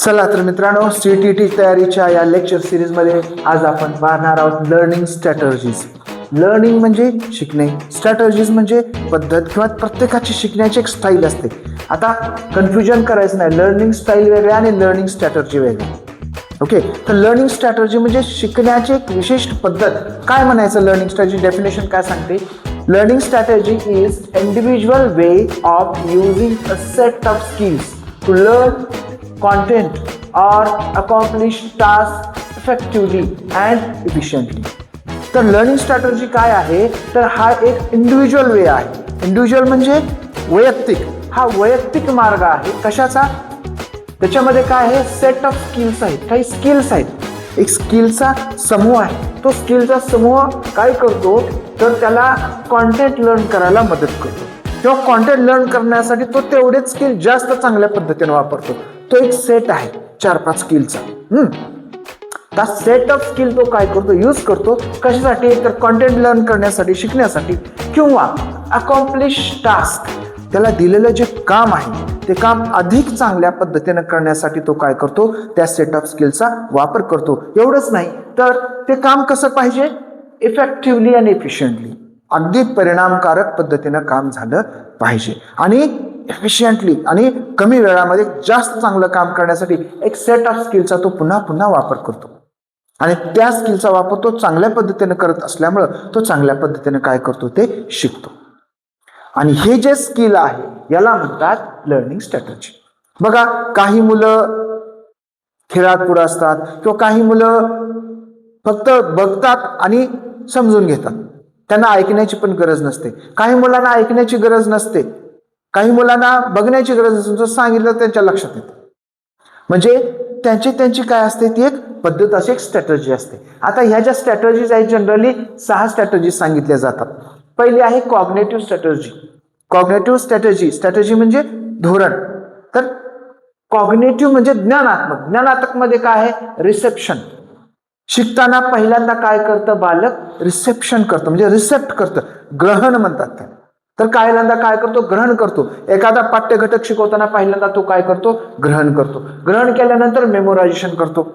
चला तर मित्रांनो, सीटीटी तयारीच्या या लेक्चर सिरीजमध्ये आज आपण पाहणार आहोत लर्निंग स्ट्रॅटर्जीज. लर्निंग म्हणजे शिकणे, स्ट्रॅटर्जीज म्हणजे पद्धत किंवा प्रत्येकाची शिकण्याची एक स्टाईल असते. आता कन्फ्युजन करायचं नाही, लर्निंग स्टाईल वेगळ्या आणि लर्निंग स्ट्रॅटर्जी वेगळ्या. ओके, तर लर्निंग स्ट्रॅटर्जी म्हणजे शिकण्याची एक विशिष्ट पद्धत. काय म्हणायचं लर्निंग स्ट्रॅटर्जी? डेफिनेशन काय सांगते? Learning strategy is individual way of using a set of skills to learn content or accomplish tasks effectively and efficiently. तर लर्निंग स्ट्रॅटर्जी काय आहे? तर हा एक इंडिव्हिज्युअल वे आहे. इंडिव्हिज्युअल म्हणजे वैयक्तिक. हा वैयक्तिक मार्ग आहे. कशाचा? त्याच्यामध्ये काय आहे? सेट ऑफ स्किल्स आहेत, काही स्किल्स आहेत, एक स्किलचा समूह आहे. तो स्किलचा समूह काय करतो? तर त्याला कॉन्टेंट लर्न करायला मदत करतो किंवा कॉन्टेंट लर्न करण्यासाठी तो तेवढेच स्किल जास्त चांगल्या पद्धतीने वापरतो. तो एक सेट आहे 4-5 स्किलचा. त्या सेट ऑफ स्किल तो काय करतो? यूज करतो. कशासाठी? तर कॉन्टेंट लर्न करण्यासाठी, शिकण्यासाठी, किंवा अकॉम्प्लिश टास्क, त्याला दिलेलं जे काम आहे ते काम अधिक चांगल्या पद्धतीने करण्यासाठी तो काय करतो? त्या सेट ऑफ स्किलचा वापर करतो. एवढंच नाही तर ते काम कसं पाहिजे? इफेक्टिव्हली आणि एफिशियंटली, अगदी परिणामकारक पद्धतीनं काम झालं पाहिजे आणि एफिशियंटली आणि कमी वेळामध्ये जास्त चांगलं काम करण्यासाठी एक सेट ऑफ स्किलचा तो पुन्हा पुन्हा वापर करतो. आणि त्या स्किलचा वापर तो चांगल्या पद्धतीने करत असल्यामुळं तो चांगल्या पद्धतीने काय करतो? ते शिकतो. आणि हे जे स्किल आहे याला म्हणतात लर्निंग स्ट्रॅटर्जी. बघा, काही मुलं खेळात पुढे असतात किंवा काही मुलं फक्त बघतात आणि समजून घेतात, त्यांना ऐकण्याची पण गरज नसते. काही मुलांना ऐकण्याची गरज नसते, काही मुलांना बघण्याची गरज नसते, सांगितलं त्यांच्या लक्षात येतं. म्हणजे त्यांची काय असते? ती एक पद्धत, अशी एक स्ट्रॅटर्जी असते. आता ह्या ज्या स्ट्रॅटर्जीज आहेत जनरली 6 स्ट्रॅटर्जीज सांगितल्या जातात. पहिली आहे कॉग्नेटिव्ह स्ट्रॅटर्जी. कॉग्नेटिव्ह स्ट्रॅटर्जी म्हणजे धोरण. तर कॉग्नेटिव्ह म्हणजे ज्ञानात्मक. ज्ञानात्मक मध्ये काय आहे? रिसेप्शन. शिकताना पहिल्यांदा काय करतं बालक? रिसेप्शन करतं, म्हणजे रिसेप्ट करतं, ग्रहण म्हणतात त्याला. तर पहिल्यांदा काय करतो? ग्रहण करतो. एखादा पाठ्यघटक शिकवताना पहिल्यांदा तो काय करतो? ग्रहण करतो. ग्रहण केल्यानंतर मेमोरायझेशन करतो.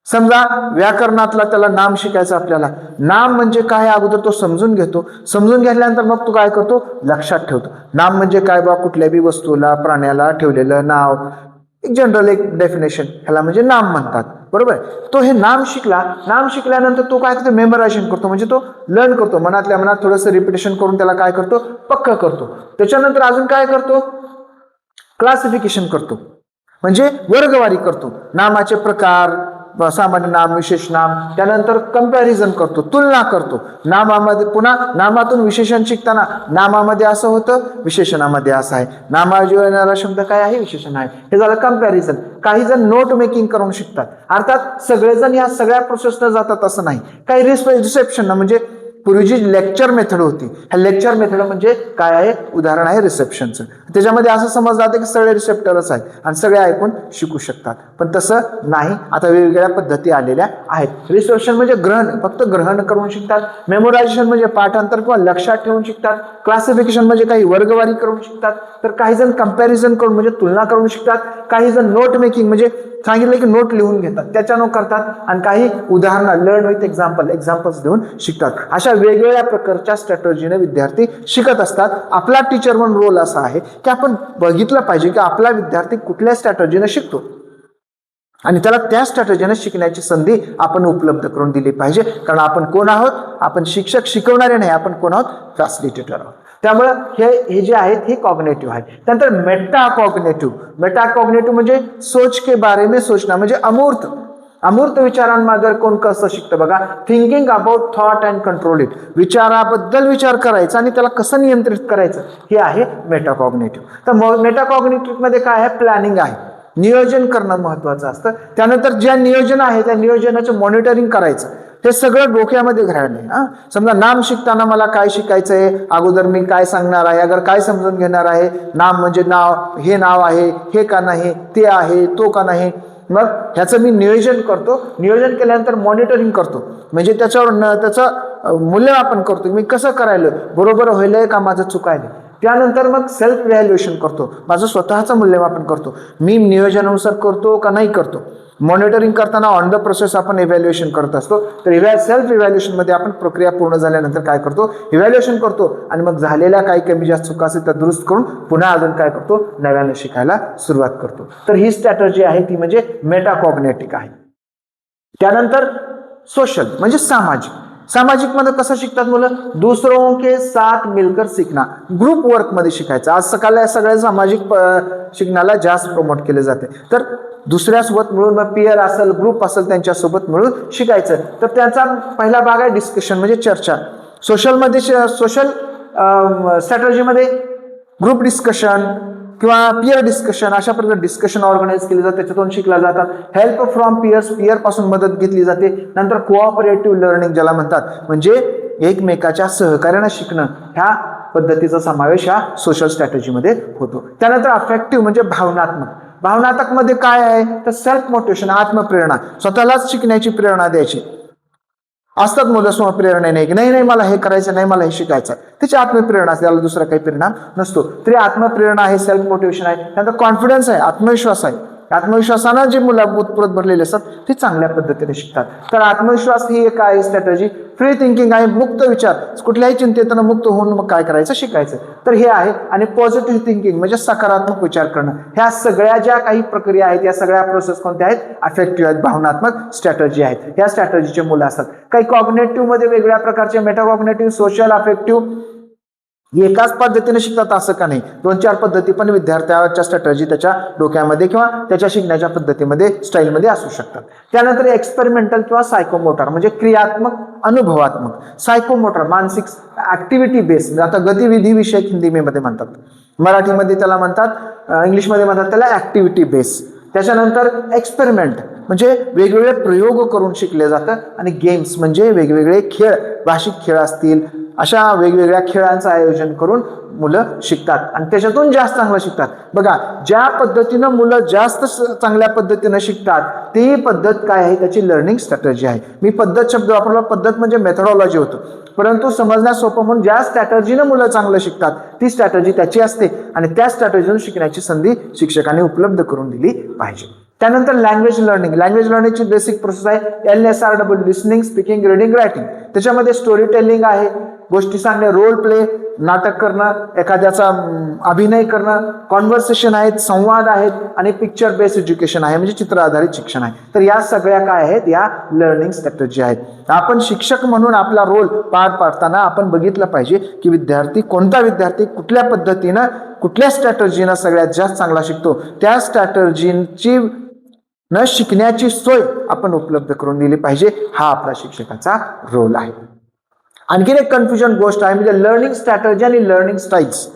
समजा व्याकरणातला त्याला नाम शिकायचं आपल्याला, नाम म्हणजे काय अगोदर तो समजून घेतो. समजून घेतल्यानंतर मग तो काय करतो? लक्षात ठेवतो. नाम म्हणजे काय बा? कुठल्याही वस्तूला, प्राण्याला ठेवलेलं नाव. एक जनरल एक डेफिनेशन, ह्याला म्हणजे नाम म्हणतात. बरोबर? तो हे नाम शिकला. नाम शिकल्यानंतर तो काय करतो? मेमोरायझेशन करतो, म्हणजे तो लर्न करतो. मनातल्या मनात थोडंसं रिपिटेशन करून त्याला काय करतो? पक्क करतो. त्याच्यानंतर अजून काय करतो? क्लासिफिकेशन करतो, म्हणजे वर्गवारी करतो. नामाचे प्रकार, सामान्य नाम, विशेष नाम. त्यानंतर कंपॅरिझन करतो, तुलना करतो. नामामध्ये पुन्हा नामातून विशेषण शिकताना नामामध्ये असं होतं, विशेषणामध्ये असं आहे. नामाऐवजी येणारा शब्द काय आहे? विशेषण आहे. हे झालं कंपॅरिझन. काही जण नोट मेकिंग करून शिकतात. अर्थात सगळेजण या सगळ्या प्रोसेसनं जातात असं नाही. काही रिसेप्शन, म्हणजे पूर्वी जी लेक्चर मेथड होती, ह्या लेक्चर मेथड म्हणजे काय आहे? उदाहरण आहे रिसेप्शनचं. त्याच्यामध्ये असं समजलं जातं की सगळे रिसेप्टरच आहेत आणि सगळे ऐकून शिकू शकतात, पण तसं नाही. आता वेगवेगळ्या पद्धती आलेल्या आहेत. रिसेप्शन म्हणजे ग्रहण, फक्त ग्रहण करून शिकतात. मेमोरायझेशन म्हणजे पाठांतर किंवा लक्षात ठेवून शिकतात. क्लासिफिकेशन म्हणजे काही वर्गवारी करून शिकतात. तर काही जण कंपॅरिझन करून म्हणजे तुलना करून शिकतात. काही जण नोट मेकिंग म्हणजे सांगितलं की नोट लिहून घेतात, त्याच्यानं करतात. आणि काही उदाहरण लर्न विथ एक्झाम्पल्स देऊन शिकतात. अशा वेगवेगळ्या प्रकारच्या स्ट्रॅटर्जीने विद्यार्थी शिकत असतात. आपला टीचर म्हणून रोल असा आहे की आपण बघितलं पाहिजे की आपला विद्यार्थी कुठल्या स्ट्रॅटर्जीने शिकतो आणि त्याला त्या स्ट्रॅटर्जीने शिकण्याची संधी आपण उपलब्ध करून दिली पाहिजे. कारण आपण कोण आहोत? आपण शिक्षक, शिकवणारे नाही. आपण कोण आहोत? फॅसिलिटेटर आहोत. त्यामुळे हे जे आहेत हे कॉग्नेटिव्ह आहे. त्यानंतर मेटा कॉग्नेटिव्ह म्हणजे सोच के बारे में सोचना, म्हणजे अमूर्त विचारांमागे कोण कसं शिकतं बघा. Thinking about thought and control it, विचाराबद्दल विचार करायचा आणि त्याला कसं नियंत्रित करायचं, हे आहे मेटाकॉग्नेटिव्ह. तर मेटाकॉग्नेटिव्ह मध्ये काय आहे? प्लॅनिंग आहे, नियोजन करणं महत्वाचं असतं. त्यानंतर ज्या नियोजन आहे त्या नियोजनाचं मॉनिटरिंग करायचं. हे सगळं डोक्यामध्ये घ्यायला. समजा नाम शिकताना मला काय शिकायचंय, अगोदर मी काय सांगणार आहे, अगर काय समजून घेणार आहे. नाम म्हणजे नाव, हे नाव आहे, हे का नाही, ते आहे, तो का नाही. मग ह्याचं मी नियोजन करतो. नियोजन केल्यानंतर मॉनिटरिंग करतो, म्हणजे त्याचं मूल्यमापन करतो. मी कसं करायला बरोबर होईल का माझं चुकायला. त्यानंतर मग सेल्फ इव्हॅल्युएशन करतो, माझं स्वतःचं मूल्यमापन करतो, मी नियोजनानुसार करतो का नाही करतो. मॉनिटरिंग करताना ऑन द प्रोसेस आपण इव्हॅल्युएशन करत असतो. तर सेल्फ इव्हॅल्युएशनमध्ये आपण प्रक्रिया पूर्ण झाल्यानंतर काय करतो, इव्हॅल्युएशन करतो आणि मग झालेल्या काही कमी जास्त चुका असेल त्या दुरुस्त करून पुन्हा अजून काय करतो, नव्याने शिकायला सुरुवात करतो. तर ही स्ट्रॅटर्जी आहे ती म्हणजे मेटाकॉग्नेटिक आहे. त्यानंतर सोशल म्हणजे सामाजिक. सामाजिक मध्ये कसं शिकतात मुलं, दुसरों के साथ मिलकर सीखना, ग्रुप वर्क मध्ये शिकायचं. आज सकाळी सगळ्या सामाजिक शिकण्याला जास्त प्रमोट केले जाते. तर दुसऱ्यासोबत मिळून, मग पियर असेल ग्रुप असेल त्यांच्यासोबत मिळून शिकायचं. तर त्याचा पहिला भाग आहे डिस्कशन म्हणजे चर्चा. सोशलमध्ये सोशल स्ट्रॅटर्जीमध्ये ग्रुप डिस्कशन किंवा पियर डिस्कशन अशा प्रकारे डिस्कशन ऑर्गनाईज केले जाते, त्याच्यातून शिकला जातात. हेल्प फ्रॉम पियर्स, पियर पासून मदत घेतली जाते. नंतर कोऑपरेटिव्ह लर्निंग ज्याला म्हणतात, म्हणजे एकमेकाच्या सहकार्याने शिकणं, ह्या पद्धतीचा समावेश ह्या सोशल स्ट्रॅटर्जीमध्ये होतो. त्यानंतर अफेक्टिव्ह म्हणजे भावनात्मक. भावनात्मक मध्ये काय आहे तर सेल्फ मोटिवेशन, आत्मप्रेरणा, स्वतःलाच शिकण्याची प्रेरणा द्यायची. असतात मुलं स्वप्रेरणा नाही की नाही मला हे करायचं नाही, मला हे शिकायचं, त्याची आत्मप्रेरणा असते, त्याला दुसरा काही परिणाम नसतो. तरी आत्मप्रेरणा आहे, सेल्फ मोटिवेशन आहे. त्यानंतर कॉन्फिडन्स आहे, आत्मविश्वास आहे. आत्मविश्वासानं जे मुलं उत्प्रोत भरलेले असतात ते चांगल्या पद्धतीने शिकतात. तर आत्मविश्वास ही एक आहे स्ट्रॅटर्जी. फ्री थिंकिंग आहे, मुक्त विचार, कुठल्याही चिंतेतनं मुक्त होऊन मग काय करायचं, शिकायचं. तर हे आहे. आणि पॉझिटिव्ह थिंकिंग म्हणजे सकारात्मक विचार करणं. ह्या सगळ्या ज्या काही प्रक्रिया आहेत, या सगळ्या प्रोसेस कोणत्या आहेत, अफेक्टिव्ह आहेत, भावनात्मक स्ट्रॅटर्जी आहेत. ह्या स्ट्रॅटर्जीचे मुलं असतात. काही कॉग्नेटिव्ह मध्ये वेगळ्या प्रकारचे मेटाकॉग्नेटिव्ह, सोशल, अफेक्टिव्ह एकाच पद्धतीने शिकतात असं का नाही, 2-4 पद्धती पण विद्यार्थ्याच्या स्ट्रॅटर्जी त्याच्या डोक्यामध्ये किंवा त्याच्या शिकण्याच्या पद्धतीमध्ये स्टाईलमध्ये असू शकतात. त्यानंतर एक्सपेरिमेंटल किंवा सायकोमोटर म्हणजे क्रियात्मक, अनुभवात्मक. सायकोमोटर मानसिक ऍक्टिव्हिटी बेस्ड, आता गतिविधी विषयक हिंदीमध्ये म्हणतात, मराठीमध्ये त्याला म्हणतात, इंग्लिशमध्ये म्हणतात त्याला ऍक्टिव्हिटी बेस्ड. त्याच्यानंतर एक्सपेरिमेंट म्हणजे वेगवेगळे प्रयोग करून शिकले जातं. आणि गेम्स म्हणजे वेगवेगळे खेळ, भाषिक खेळ असतील, अशा वेगवेगळ्या खेळांचं आयोजन करून मुलं शिकतात आणि त्याच्यातून जास्त चांगलं शिकतात. बघा, ज्या पद्धतीनं मुलं जास्त चांगल्या पद्धतीनं शिकतात ती पद्धत काय आहे, त्याची लर्निंग स्ट्रॅटर्जी आहे. मी पद्धत शब्द वापरला, पद्धत म्हणजे मेथडॉलॉजी होतो, परंतु समजण्यास सोपं म्हणून ज्या स्ट्रॅटर्जीनं मुलं चांगलं शिकतात ती स्ट्रॅटर्जी त्याची असते आणि त्या स्ट्रॅटर्जीतून शिकण्याची संधी शिक्षकांनी उपलब्ध करून दिली पाहिजे. त्यानंतर language learning. Language लर्निंगची basic process आहे LSRW, listening, speaking, reading, writing. त्याच्यामध्ये स्टोरी टेलिंग आहे, गोष्टी सांगणे, रोल प्ले, नाटक करणं, एखाद्याचा अभिनय करणं, कॉन्व्हर्सेशन आहेत, संवाद आहेत आणि पिक्चर बेस्ड एज्युकेशन आहे म्हणजे चित्र आधारित शिक्षण आहे. तर या सगळ्या काय आहेत, या लर्निंग स्ट्रॅटर्जी आहेत. आपण शिक्षक म्हणून आपला रोल पार पाडताना आपण बघितलं पाहिजे की कोणता विद्यार्थी कुठल्या पद्धतीनं, कुठल्या स्ट्रॅटर्जीनं सगळ्यात जास्त चांगला शिकतो, त्या स्ट्रॅटर्जीची न शिकण्याची सोय आपण उपलब्ध करून दिली पाहिजे. हा आपला शिक्षकाचा रोल आहे. आणखीन एक कन्फ्युजन गोष्ट आहे म्हणजे लर्निंग स्ट्रॅटर्जी आणि लर्निंग स्टाईल्स.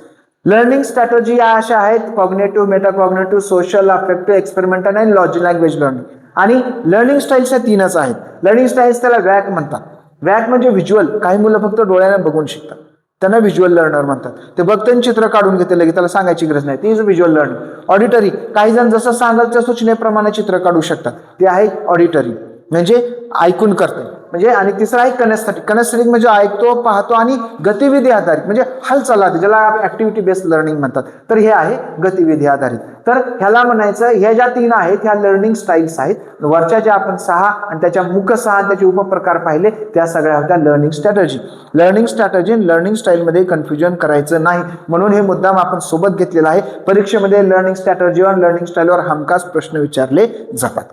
लर्निंग स्ट्रॅटर्जी या अशा आहेत, कॉग्नेटिव्ह, मेटाकॉग्नेटिव्ह, सोशल, अफेक्टिव्ह, एक्सपेरिमेंटल आणि लँग्वेज लर्निंग. आणि लर्निंग स्टाईल्स या 3च आहेत. लर्निंग स्टाईल्स त्याला वॅक म्हणतात. वॅक म्हणजे व्हिज्युअल, काही मुलं फक्त डोळ्याने बघून शिकतात, त्यांना व्हिज्युअल लर्नर म्हणतात. ते बघते चित्र काढून घेते लगेच, त्याला सांगायची गरज नाही, ती इज व्हिज्युअल लर्निंग. ऑडिटरी, काही जण जसं सांगाल त्या सूचनेप्रमाणे चित्र काढू शकतात, ते आहे ऑडिटरी म्हणजे ऐकून करते. म्हणजे आणि तिसरा आहे कनेस्थेटिक. कनेस्थेटिक म्हणजे ऐकतो, पाहतो आणि गतिविधी आधारित म्हणजे हालचाल आधारित, ज्याला ऍक्टिव्हिटी बेस्ड लर्निंग म्हणतात. तर हे आहे गतिविधी आधारित. तर ह्याला म्हणायचं, ह्या ज्या 3 आहेत ह्या लर्निंग स्टाईल्स आहेत. वरच्या ज्या आपण 6 आणि त्याच्या मुख्य 6 त्याचे उपप्रकार पाहिले त्या सगळ्या होत्या लर्निंग स्ट्रॅटर्जी. लर्निंग स्ट्रॅटर्जी आणि लर्निंग स्टाईलमध्ये कन्फ्युजन करायचं नाही म्हणून हे मुद्दाम आपण सोबत घेतलेला आहे. परीक्षेमध्ये लर्निंग स्ट्रॅटर्जीवर, लर्निंग स्टाईलवर हमखास प्रश्न विचारले जातात.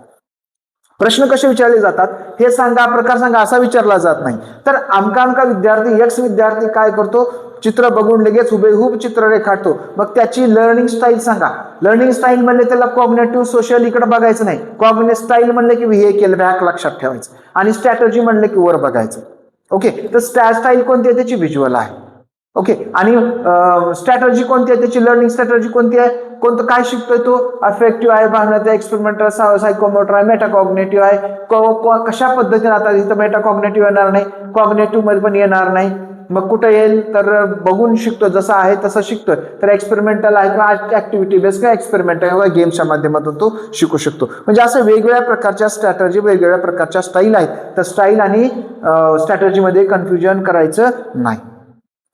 प्रश्न कसे विचारले जातात, हे सांगा, प्रकार सांगा असा विचारला जात नाही. तर आमका विद्यार्थी, एक्स विद्यार्थी काय करतो, चित्र बघून लगेच हुबेहूब चित्र रेखाटतो. मग त्याची लर्निंग स्टाईल सांगा. लर्निंग स्टाईल म्हणले त्याला कॉग्नेटिव्ह, सोशल इकडे बघायचं नाही. कॉग्नेटिव्ह स्टाईल म्हणले की हे केलं बॅक लक्षात ठेवायचं आणि स्ट्रॅटर्जी म्हणले की वर बघायचं. ओके, तर स्टाईल कोणती आहे, त्याची व्हिज्युअल आहे. ओके, आणि स्ट्रॅटर्जी कोणती आहे, त्याची लर्निंग स्ट्रॅटर्जी कोणती आहे, कोणतं काय शिकतोय तो, अफेक्टिव्ह आहे, भावनात्मक, एक्सपेरिमेंटल, सायकोमोटर आहे, मेटाकॉग्नेटिव्ह आहे. कशा पद्धतीने, आता इथं मेटाकॉग्नेटिव्ह येणार नाही, कॉग्नेटिव्ह मध्ये पण येणार नाही. मग कुठं येईल तर बघून शिकतो, जसं आहे तसं शिकतोय. तर एक्सपेरिमेंटल आहे किंवा ऍक्टिव्हिटी बेस्ड किंवा एक्सपेरिमेंटल किंवा गेम्सच्या माध्यमातून तो शिकू शकतो. म्हणजे असं वेगवेगळ्या प्रकारच्या स्ट्रॅटर्जी, वेगवेगळ्या प्रकारच्या स्टाईल आहेत. तर स्टाईल आणि स्ट्रॅटर्जीमध्ये कन्फ्युजन करायचं नाही.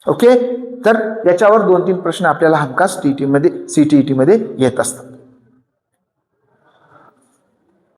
ओके, तर याच्यावर 2-3 प्रश्न आपल्याला हमखास CTET मध्ये येत असतात.